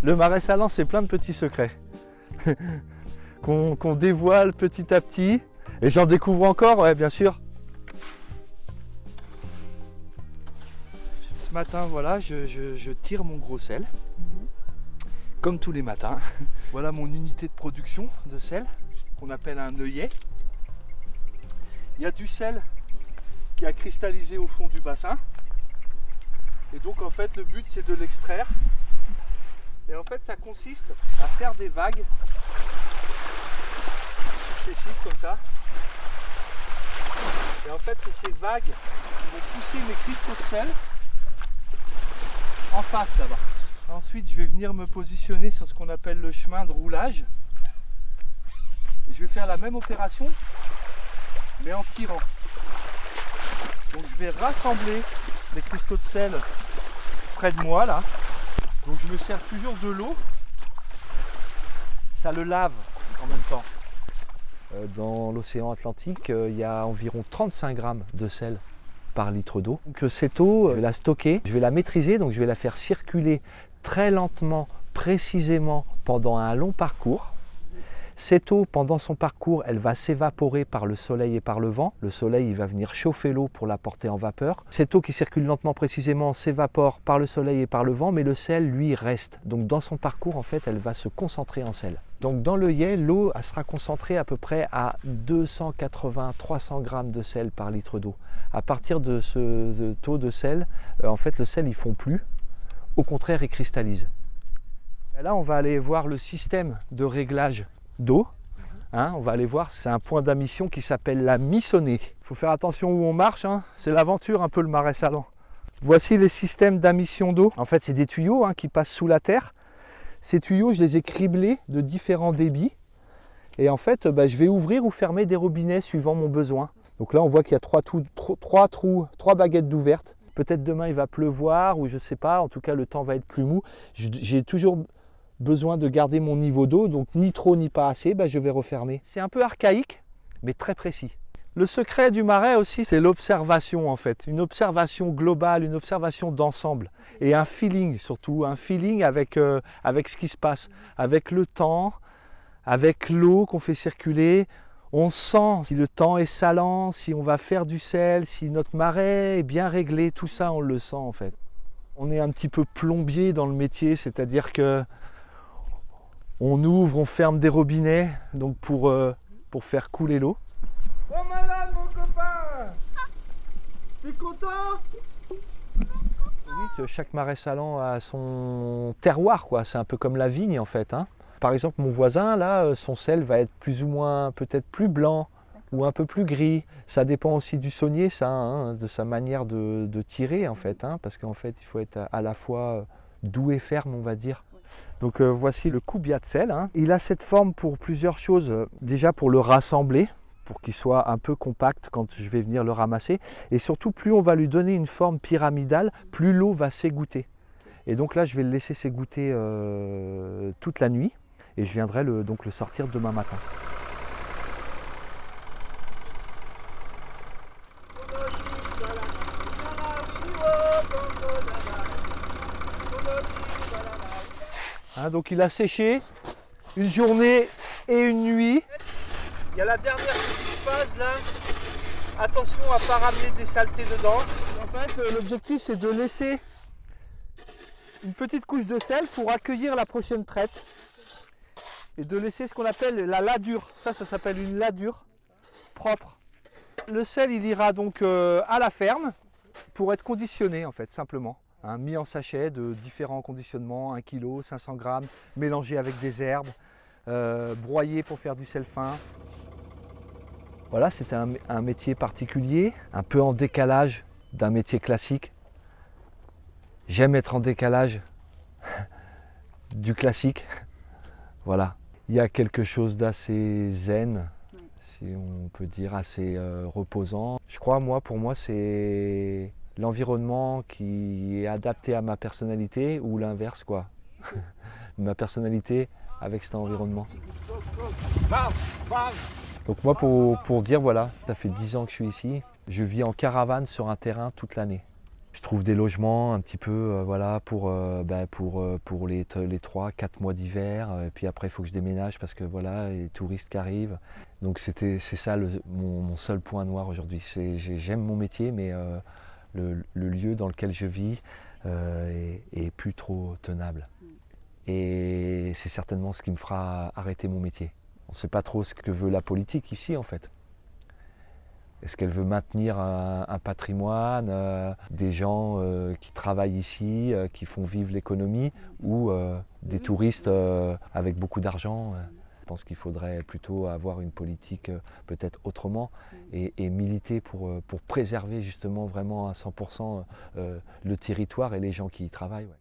Le Marais Salants, c'est plein de petits secrets qu'on dévoile petit à petit. Et j'en découvre encore, ouais, bien sûr. Ce matin, voilà, je tire mon gros sel, comme tous les matins. Voilà mon unité de production de sel, qu'on appelle un œillet. Il y a du sel qui a cristallisé au fond du bassin. Et donc en fait, le but, c'est de l'extraire. Et en fait, ça consiste à faire des vagues successives comme ça. Et en fait, c'est ces vagues qui vont pousser mes cristaux de sel en face là-bas. Ensuite, je vais venir me positionner sur ce qu'on appelle le chemin de roulage. Et je vais faire la même opération, mais en tirant. Donc je vais rassembler les cristaux de sel près de moi là. Donc je me sers toujours de l'eau. Ça le lave en même temps. Dans l'océan Atlantique, il y a environ 35 grammes de sel par litre d'eau. Donc cette eau, je vais la stocker, je vais la maîtriser, donc je vais la faire circuler très lentement, précisément pendant un long parcours. Cette eau, pendant son parcours, elle va s'évaporer par le soleil et par le vent. Le soleil, il va venir chauffer l'eau pour la porter en vapeur. Cette eau qui circule lentement, précisément, s'évapore par le soleil et par le vent, mais le sel, lui, reste. Donc dans son parcours, en fait, elle va se concentrer en sel. Donc dans l'œillet, l'eau sera concentrée à peu près à 280-300 grammes de sel par litre d'eau. À partir de ce taux de sel, en fait, le sel, il ne fond plus. Au contraire, il cristallise. Et là, on va aller voir le système de réglage d'eau. On va aller voir, c'est un point d'admission qui s'appelle la Missonnée. Il faut faire attention où on marche, c'est l'aventure un peu le Marais Salants. Voici les systèmes d'admission d'eau. En fait, c'est des tuyaux qui passent sous la terre. Ces tuyaux, je les ai criblés de différents débits. Et en fait, je vais ouvrir ou fermer des robinets suivant mon besoin. Donc là, on voit qu'il y a trois baguettes d'ouvertes. Peut-être demain, il va pleuvoir ou je ne sais pas. En tout cas, le temps va être plus mou. J'ai toujours besoin de garder mon niveau d'eau, donc ni trop ni pas assez, je vais refermer. C'est un peu archaïque, mais très précis. Le secret du marais aussi, c'est l'observation en fait. Une observation globale, une observation d'ensemble. Et un feeling surtout, un feeling avec ce qui se passe. Avec le temps, avec l'eau qu'on fait circuler. On sent si le temps est salant, si on va faire du sel, si notre marais est bien réglé. Tout ça, on le sent en fait. On est un petit peu plombier dans le métier, c'est-à-dire que on ouvre, on ferme des robinets donc pour faire couler l'eau. Oh malade mon copain! T'es content? Oui, chaque Marais Salants a son terroir, quoi. C'est un peu comme la vigne en fait. Par exemple, mon voisin, là, son sel va être plus ou moins peut-être plus blanc ou un peu plus gris. Ça dépend aussi du saunier, ça, de sa manière de tirer en fait. Parce qu'en fait, il faut être à la fois doux et ferme, on va dire. Donc voici le coubia de sel. Il a cette forme pour plusieurs choses. Déjà pour le rassembler, pour qu'il soit un peu compact quand je vais venir le ramasser. Et surtout, plus on va lui donner une forme pyramidale, plus l'eau va s'égoutter. Et donc là, je vais le laisser s'égoutter toute la nuit. Et je viendrai donc le sortir demain matin. Donc il a séché une journée et une nuit. Il y a la dernière petite phase là. Attention à ne pas ramener des saletés dedans. En fait, l'objectif c'est de laisser une petite couche de sel pour accueillir la prochaine traite. Et de laisser ce qu'on appelle la ladure. Ça s'appelle une ladure propre. Le sel il ira donc à la ferme pour être conditionné en fait, simplement. Mis en sachet de différents conditionnements, 1 kg, 500 grammes, mélangé avec des herbes, broyé pour faire du sel fin. Voilà, c'était un métier particulier, un peu en décalage d'un métier classique. J'aime être en décalage du classique. Voilà, il y a quelque chose d'assez zen, si on peut dire, assez reposant. Je crois, pour moi, c'est l'environnement qui est adapté à ma personnalité ou l'inverse, quoi. Ma personnalité avec cet environnement. Donc moi, pour dire, voilà, ça fait 10 ans que je suis ici. Je vis en caravane sur un terrain toute l'année. Je trouve des logements un petit peu voilà, pour les 3-4 mois d'hiver. Et puis après, il faut que je déménage parce que voilà, les touristes qui arrivent. Donc c'est ça mon seul point noir aujourd'hui. J'aime mon métier, mais le lieu dans lequel je vis est plus trop tenable. Et c'est certainement ce qui me fera arrêter mon métier. On ne sait pas trop ce que veut la politique ici en fait. Est-ce qu'elle veut maintenir un patrimoine, des gens qui travaillent ici, qui font vivre l'économie, ou des touristes avec beaucoup d'argent? Je pense qu'il faudrait plutôt avoir une politique peut-être autrement et militer pour préserver justement vraiment à 100% le territoire et les gens qui y travaillent. Ouais.